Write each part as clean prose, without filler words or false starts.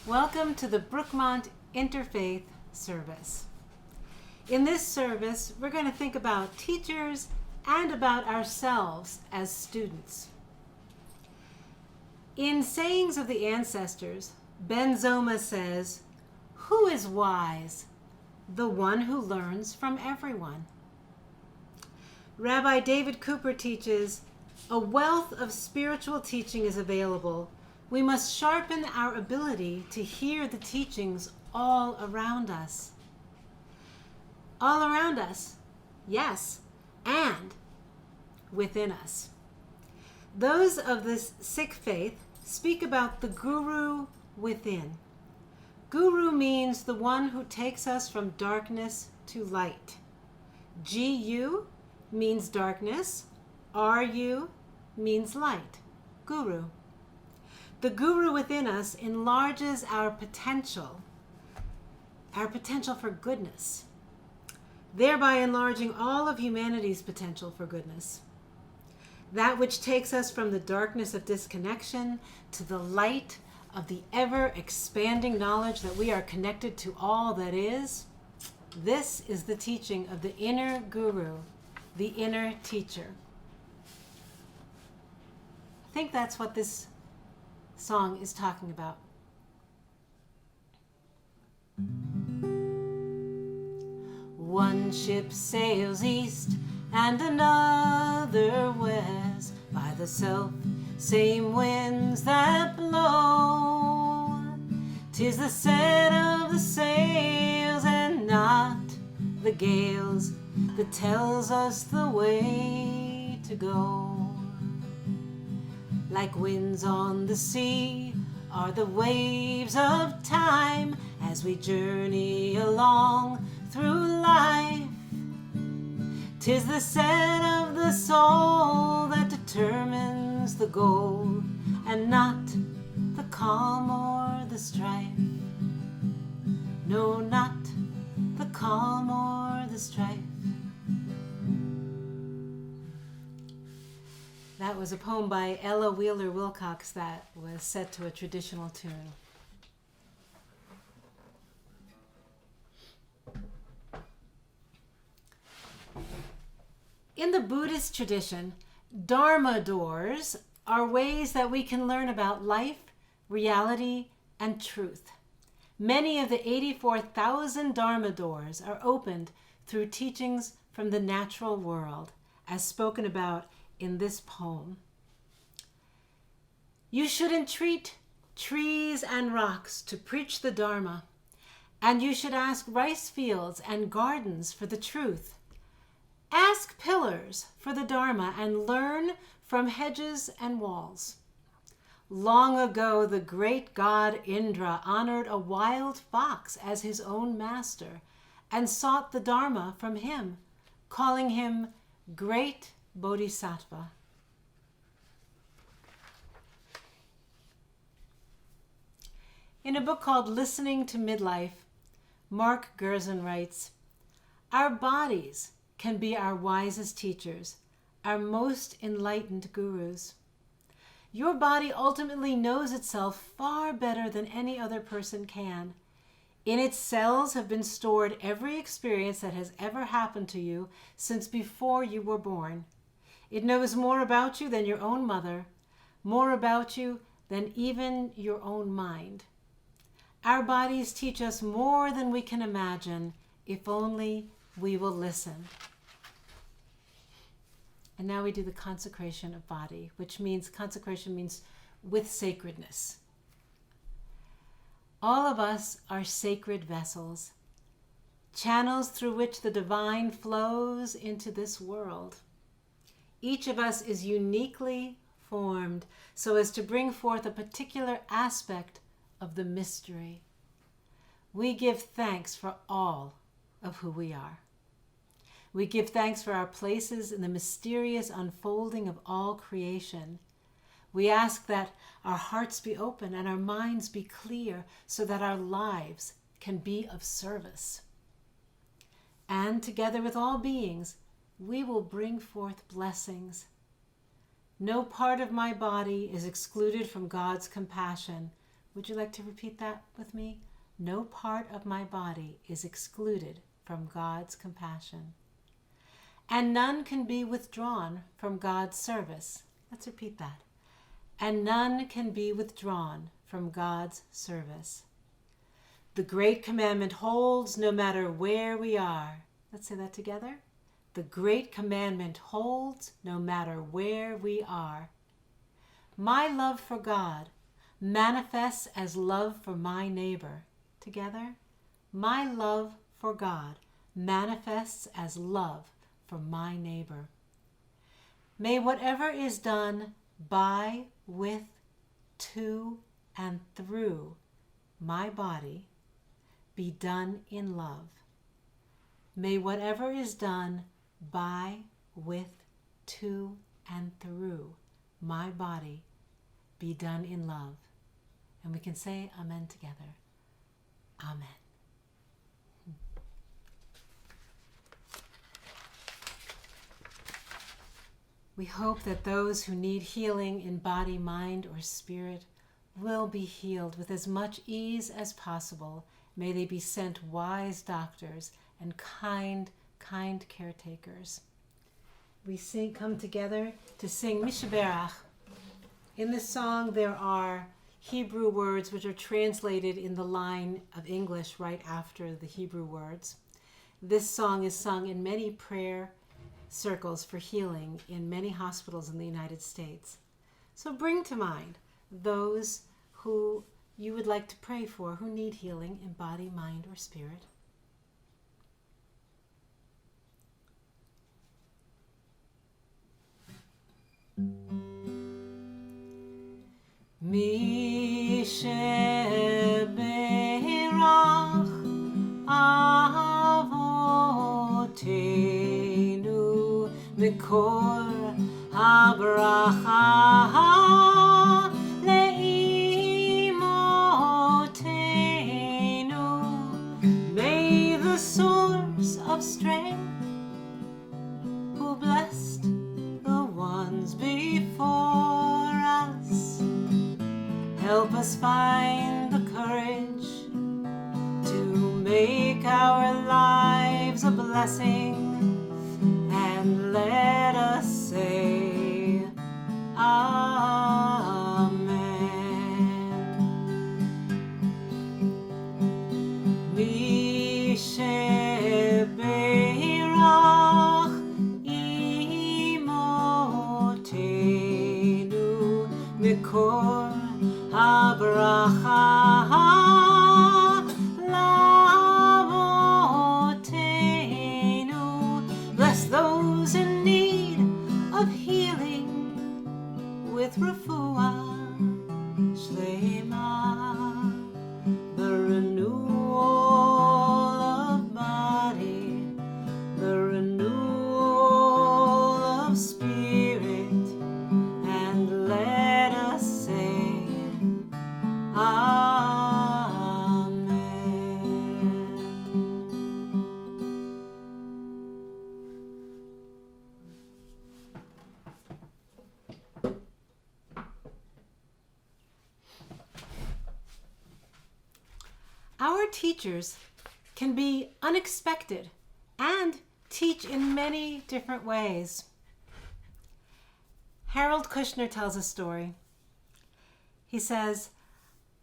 Welcome to the Brookmont Interfaith service. In this service, we're going to think about teachers and about ourselves as students. In Sayings of the Ancestors, Ben Zoma says, "Who is wise? The one who learns from everyone." Rabbi David Cooper teaches, "A wealth of spiritual teaching is available. We must sharpen our ability to hear the teachings all around us." All around us, yes, and within us. Those of this Sikh faith speak about the guru within. Guru means the one who takes us from darkness to light. Gu means darkness. Ru means light. Guru. The guru within us enlarges our potential for goodness, thereby enlarging all of humanity's potential for goodness. That which takes us from the darkness of disconnection to the light of the ever-expanding knowledge that we are connected to all that is. This is the teaching of the inner guru, the inner teacher. I think that's what this song is talking about. One ship sails east and another west by the self-same winds that blow. 'Tis the set of the sails and not the gales that tells us the way to go. Like winds on the sea are the waves of time as we journey along through life. 'Tis the set of the soul that determines the goal and not the calm or the strife. No, not the calm or the strife. That was a poem by Ella Wheeler Wilcox that was set to a traditional tune. In the Buddhist tradition, Dharma doors are ways that we can learn about life, reality, and truth. Many of the 84,000 Dharma doors are opened through teachings from the natural world, as spoken about in this poem. You should entreat trees and rocks to preach the Dharma, and you should ask rice fields and gardens for the truth. Ask pillars for the Dharma and learn from hedges and walls. Long ago, the great god Indra honored a wild fox as his own master and sought the Dharma from him, calling him Great Bodhisattva. In a book called Listening to Midlife, Mark Gerson writes, "Our bodies can be our wisest teachers, our most enlightened gurus. Your body ultimately knows itself far better than any other person can. In its cells have been stored every experience that has ever happened to you since before you were born. It knows more about you than your own mother, more about you than even your own mind. Our bodies teach us more than we can imagine, if only we will listen." And now we do the consecration of body, which means consecration means with sacredness. All of us are sacred vessels, channels through which the divine flows into this world. Each of us is uniquely formed so as to bring forth a particular aspect of the mystery. We give thanks for all of who we are. We give thanks for our places in the mysterious unfolding of all creation. We ask that our hearts be open and our minds be clear so that our lives can be of service. And together with all beings, we will bring forth blessings. No part of my body is excluded from God's compassion, Would you like to repeat that with me? No part of my body is excluded from God's compassion. And none can be withdrawn from God's service. Let's repeat that. And none can be withdrawn from God's service. The great commandment holds no matter where we are. Let's say that together. The great commandment holds no matter where we are. My love for God manifests as love for my neighbor. Together. My love for God manifests as love for my neighbor. May whatever is done by, with, to, and through my body be done in love. May whatever is done by, with, to, and through my body be done in love. And we can say amen together. Amen. We hope that those who need healing in body, mind, or spirit will be healed with as much ease as possible. May they be sent wise doctors and kind caretakers. We come together to sing Shebeirach. In this song there are Hebrew words which are translated in the line of English right after the Hebrew words. This song is sung in many prayer circles for healing in many hospitals in the United States. So bring to mind those who you would like to pray for who need healing in body, mind, or spirit. Mi Shebeirach Avotenu Mikor HaBracha Leimotenu. May the source of strength who blessed the ones before us help us find the courage to make our lives a blessing, and let us say Amen. Mi Shebeirach Imotenu Mikor HaBracha Lavotenu. Bless those in need of healing with refuah shlema, the renewal of body, the renewal of spirit, and let us say Amen. Our teachers can be unexpected and teach in many different ways. Harold Kushner tells a story. He says,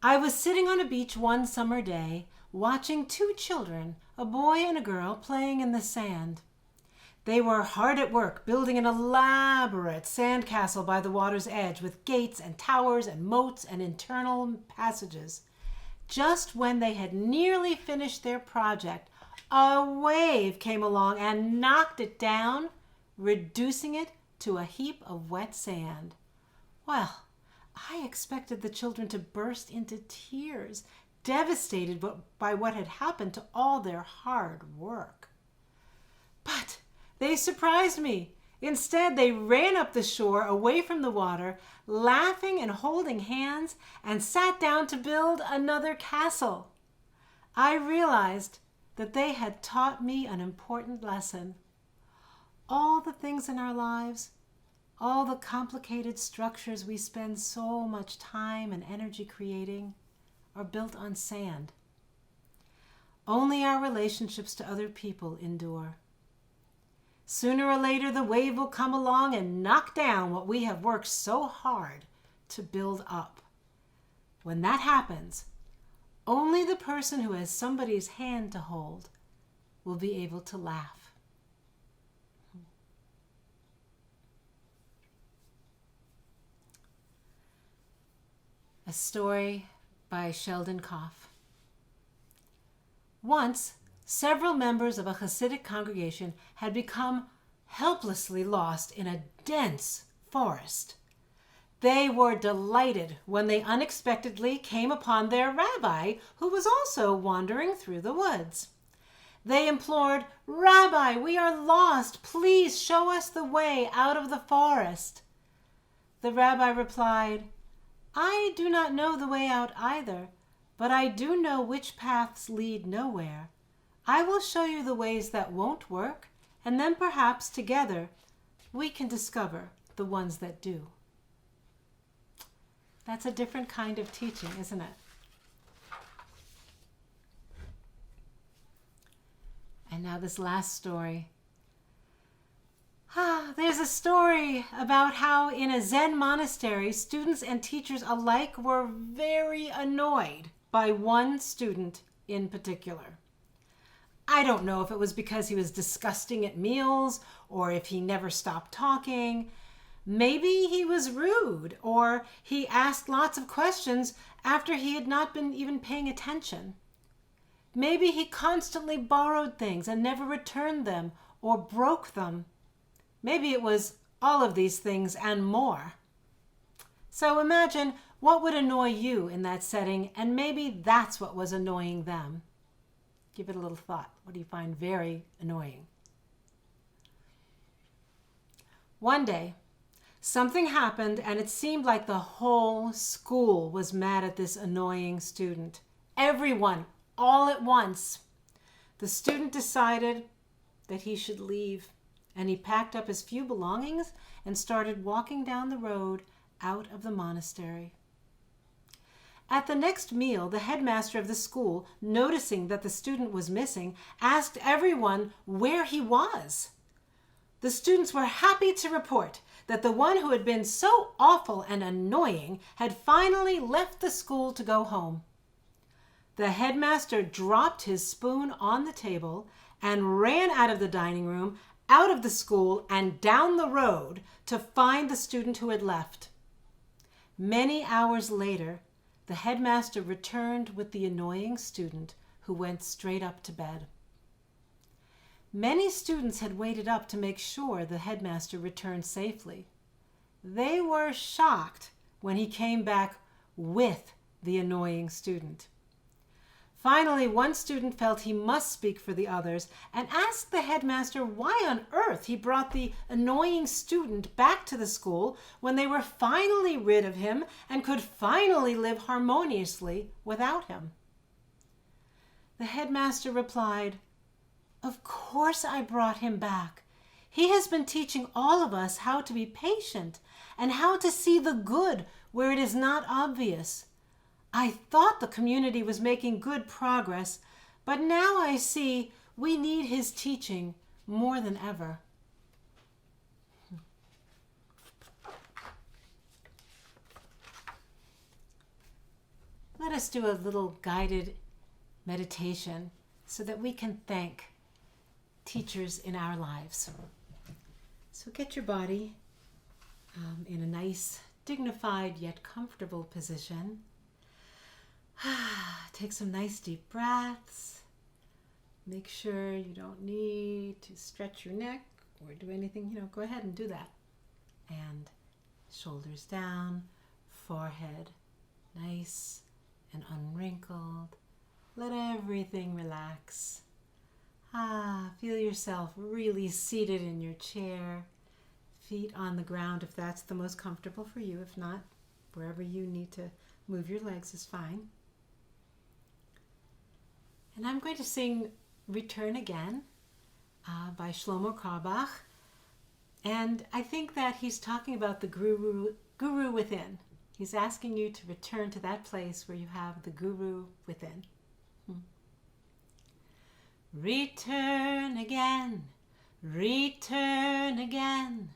I was sitting on a beach one summer day watching two children, a boy and a girl, playing in the sand. They were hard at work building an elaborate sandcastle by the water's edge with gates and towers and moats and internal passages. Just when they had nearly finished their project, a wave came along and knocked it down, reducing it to a heap of wet sand. Well, I expected the children to burst into tears, devastated by what had happened to all their hard work. But they surprised me. Instead, they ran up the shore away from the water, laughing and holding hands, and sat down to build another castle. I realized that they had taught me an important lesson. All the things in our lives, all the complicated structures we spend so much time and energy creating, are built on sand. Only our relationships to other people endure. Sooner or later, the wave will come along and knock down what we have worked so hard to build up. When that happens, only the person who has somebody's hand to hold will be able to laugh. A story by Sheldon Koff. Once, several members of a Hasidic congregation had become helplessly lost in a dense forest. They were delighted when they unexpectedly came upon their rabbi, who was also wandering through the woods. They implored, "Rabbi, we are lost. Please show us the way out of the forest." The rabbi replied, "I do not know the way out either, but I do know which paths lead nowhere. I will show you the ways that won't work, and then perhaps together we can discover the ones that do." That's a different kind of teaching, isn't it? And now this last story. There's a story about how in a Zen monastery, students and teachers alike were very annoyed by one student in particular. I don't know if it was because he was disgusting at meals or if he never stopped talking. Maybe he was rude or he asked lots of questions after he had not been even paying attention. Maybe he constantly borrowed things and never returned them or broke them. Maybe it was all of these things and more. So imagine what would annoy you in that setting, and maybe that's what was annoying them. Give it a little thought. What do you find very annoying? One day, something happened and it seemed like the whole school was mad at this annoying student. Everyone, all at once. The student decided that he should leave, and he packed up his few belongings and started walking down the road out of the monastery. At the next meal, the headmaster of the school, noticing that the student was missing, asked everyone where he was. The students were happy to report that the one who had been so awful and annoying had finally left the school to go home. The headmaster dropped his spoon on the table and ran out of the dining room, out of the school, and down the road to find the student who had left. Many hours later, the headmaster returned with the annoying student who went straight up to bed. Many students had waited up to make sure the headmaster returned safely. They were shocked when he came back with the annoying student. Finally, one student felt he must speak for the others and asked the headmaster why on earth he brought the annoying student back to the school when they were finally rid of him and could finally live harmoniously without him. The headmaster replied, "Of course I brought him back. He has been teaching all of us how to be patient and how to see the good where it is not obvious. I thought the community was making good progress, but now I see we need his teaching more than ever." Let us do a little guided meditation so that we can thank teachers in our lives. So get your body in a nice, dignified yet comfortable position. Take some nice deep breaths. Make sure you don't need to stretch your neck or do anything. Go ahead and do that. And shoulders down, forehead nice and unwrinkled. Let everything relax. Feel yourself really seated in your chair. Feet on the ground if that's the most comfortable for you. If not, wherever you need to move your legs is fine. And I'm going to sing Return Again by Shlomo Carlebach. And I think that he's talking about the guru within. He's asking you to return to that place where you have the guru within. Return again, return again,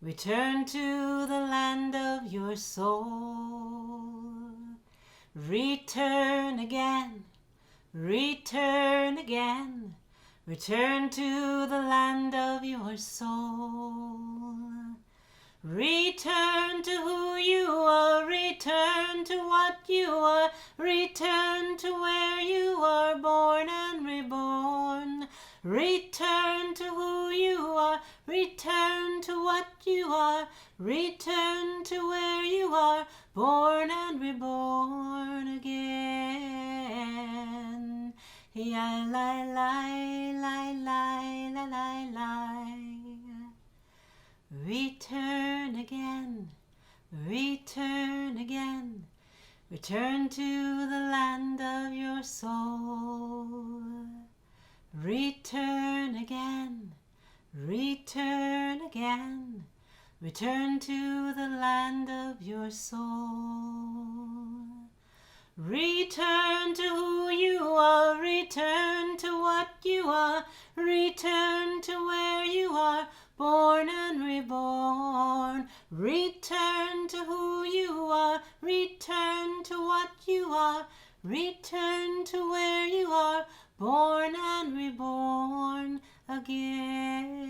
return to the land of your soul. Return again, return again, return to the land of your soul. Return to who you are, return to what you are, return to where you are born and reborn. Return to who you are, return to what you are, return to where you are born and reborn again. Ya la la la la la la la. Return again, return again, return to the land of your soul. Return again, return again, return to the land of your soul. Return to who you are, return to what you are, return to where you are born and reborn. Return to who you are, return to what you are, return to where you are born and reborn again.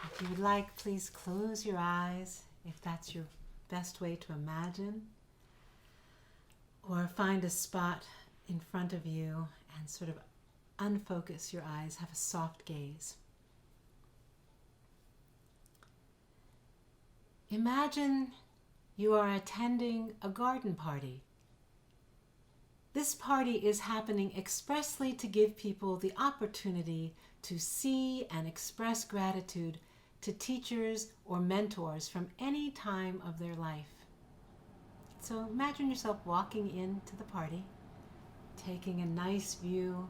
If you would like, please close your eyes if that's your best way to imagine, or find a spot in front of you and sort of unfocus your eyes, have a soft gaze. Imagine you are attending a garden party. This party is happening expressly to give people the opportunity to see and express gratitude to teachers or mentors from any time of their life. So imagine yourself walking into the party, taking a nice view.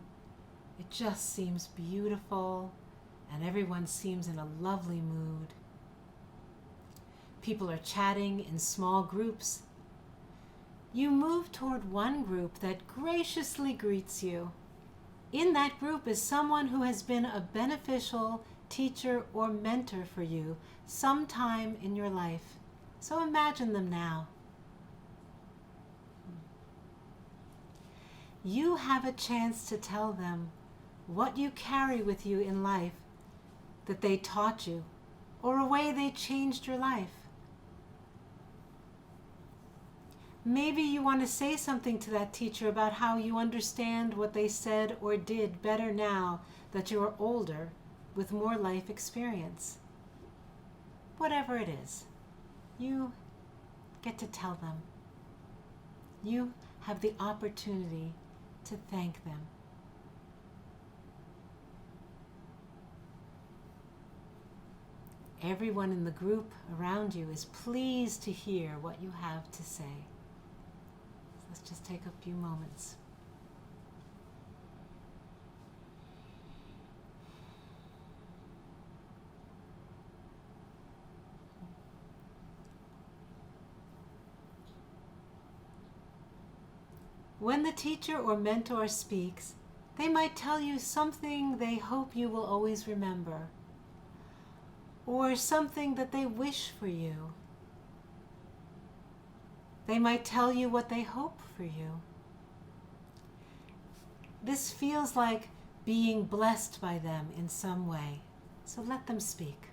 It just seems beautiful, and everyone seems in a lovely mood. People are chatting in small groups. You move toward one group that graciously greets you. In that group is someone who has been a beneficial teacher or mentor for you sometime in your life. So imagine them now. You have a chance to tell them what you carry with you in life that they taught you, or a way they changed your life. Maybe you want to say something to that teacher about how you understand what they said or did better now that you are older with more life experience. Whatever it is, you get to tell them. You have the opportunity to thank them. Everyone in the group around you is pleased to hear what you have to say. Let's just take a few moments. When the teacher or mentor speaks, they might tell you something they hope you will always remember, or something that they wish for you. They might tell you what they hope for you. This feels like being blessed by them in some way, so let them speak.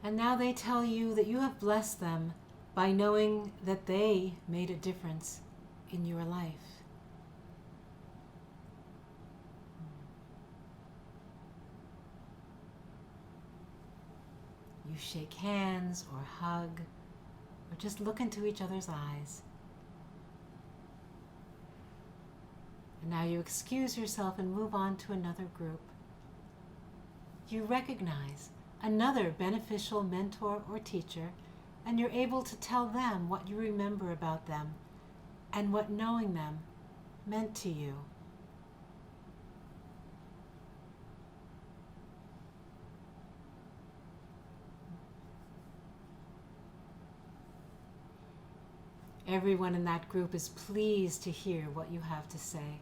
And now they tell you that you have blessed them by knowing that they made a difference in your life. You shake hands or hug or just look into each other's eyes. And now you excuse yourself and move on to another group. You recognize another beneficial mentor or teacher, and you're able to tell them what you remember about them and what knowing them meant to you. Everyone in that group is pleased to hear what you have to say.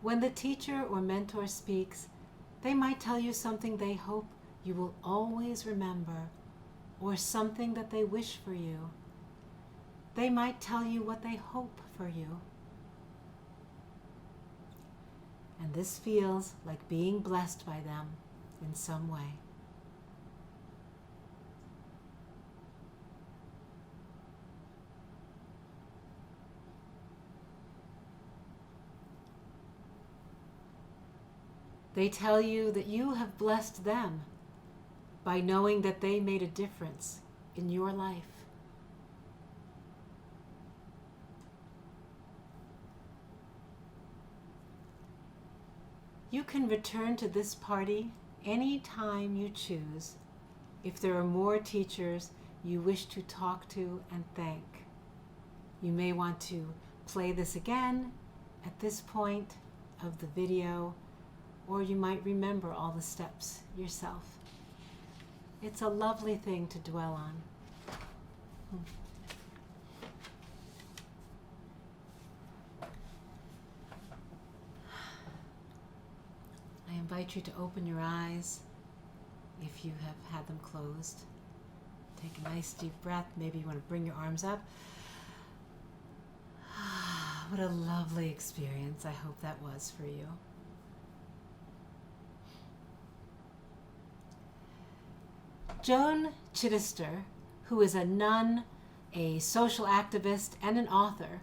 When the teacher or mentor speaks, they might tell you something they hope you will always remember, or something that they wish for you. They might tell you what they hope for you. And this feels like being blessed by them in some way. They tell you that you have blessed them by knowing that they made a difference in your life. You can return to this party any time you choose if there are more teachers you wish to talk to and thank. You may want to play this again at this point of the video, or you might remember all the steps yourself. It's a lovely thing to dwell on. I invite you to open your eyes if you have had them closed. Take a nice deep breath. Maybe you want to bring your arms up. What a lovely experience. I hope that was for you. Joan Chittister, who is a nun, a social activist, and an author,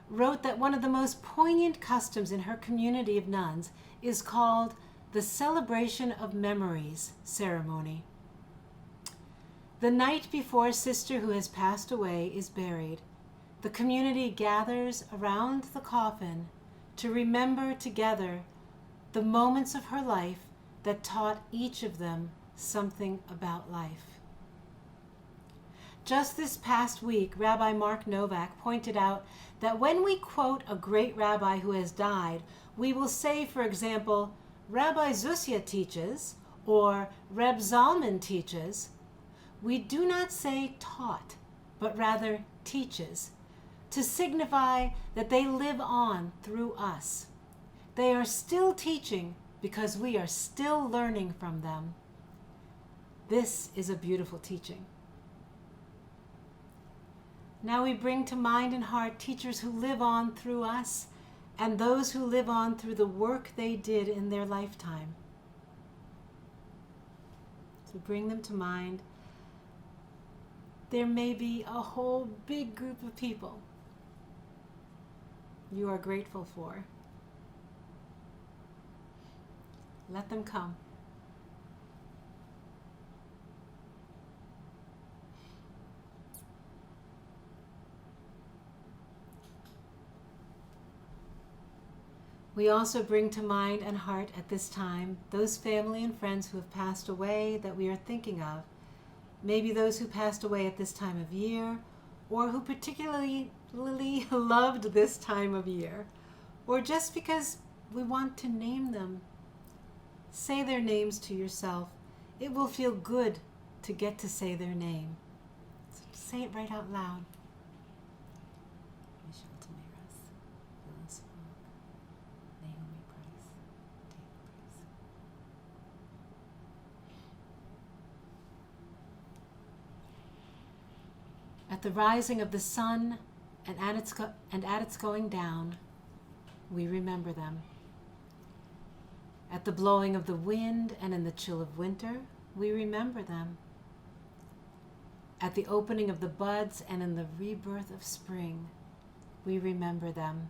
wrote that one of the most poignant customs in her community of nuns is called the Celebration of Memories ceremony. The night before a sister who has passed away is buried, the community gathers around the coffin to remember together the moments of her life that taught each of them something about life. Just this past week, Rabbi Mark Novak pointed out that when we quote a great rabbi who has died, we will say, for example, Rabbi Zusia teaches, or Reb Zalman teaches. We do not say taught, but rather teaches, to signify that they live on through us. They are still teaching because we are still learning from them. This is a beautiful teaching. Now we bring to mind and heart teachers who live on through us and those who live on through the work they did in their lifetime. So bring them to mind. There may be a whole big group of people you are grateful for. Let them come. We also bring to mind and heart at this time those family and friends who have passed away that we are thinking of. Maybe those who passed away at this time of year, or who particularly loved this time of year, or just because we want to name them. Say their names to yourself. It will feel good to get to say their name. So say it right out loud. At the rising of the sun and at its going down, we remember them. At the blowing of the wind and in the chill of winter, we remember them. At the opening of the buds and in the rebirth of spring, we remember them.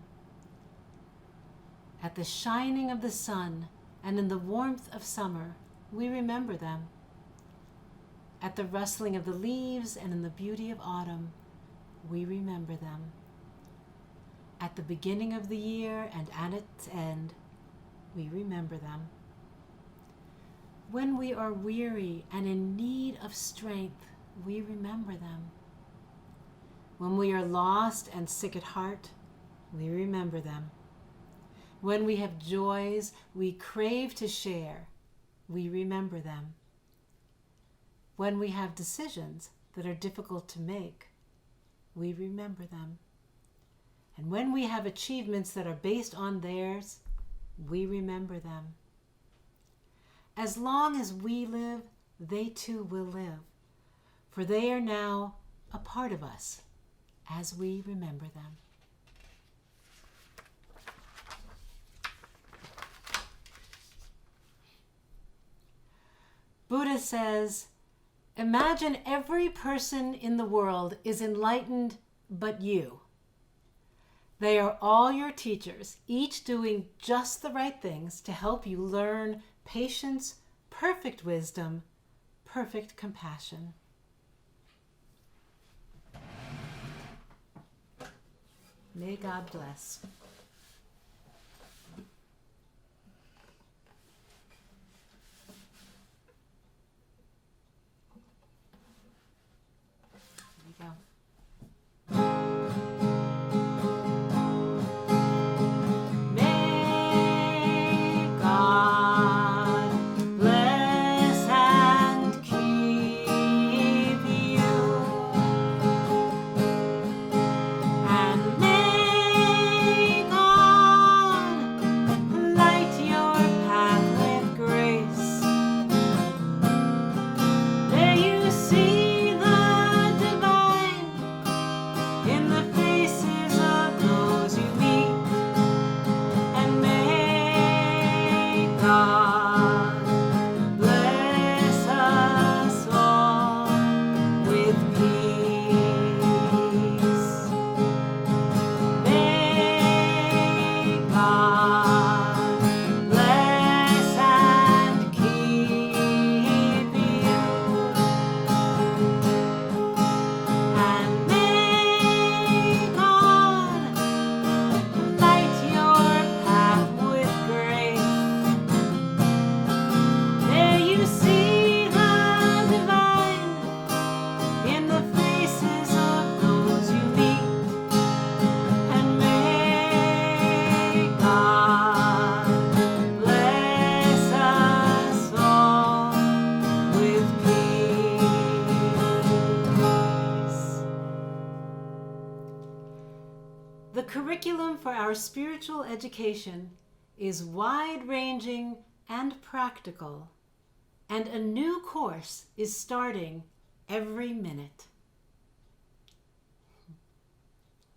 At the shining of the sun and in the warmth of summer, we remember them. At the rustling of the leaves and in the beauty of autumn, we remember them. At the beginning of the year and at its end, we remember them. When we are weary and in need of strength, we remember them. When we are lost and sick at heart, we remember them. When we have joys we crave to share, we remember them. When we have decisions that are difficult to make, we remember them. And when we have achievements that are based on theirs, we remember them. As long as we live, they too will live, for they are now a part of us as we remember them. Buddha says, imagine every person in the world is enlightened but you. They are all your teachers, each doing just the right things to help you learn patience, perfect wisdom, perfect compassion. May God bless. There you go. The curriculum for our spiritual education is wide-ranging and practical, and a new course is starting every minute.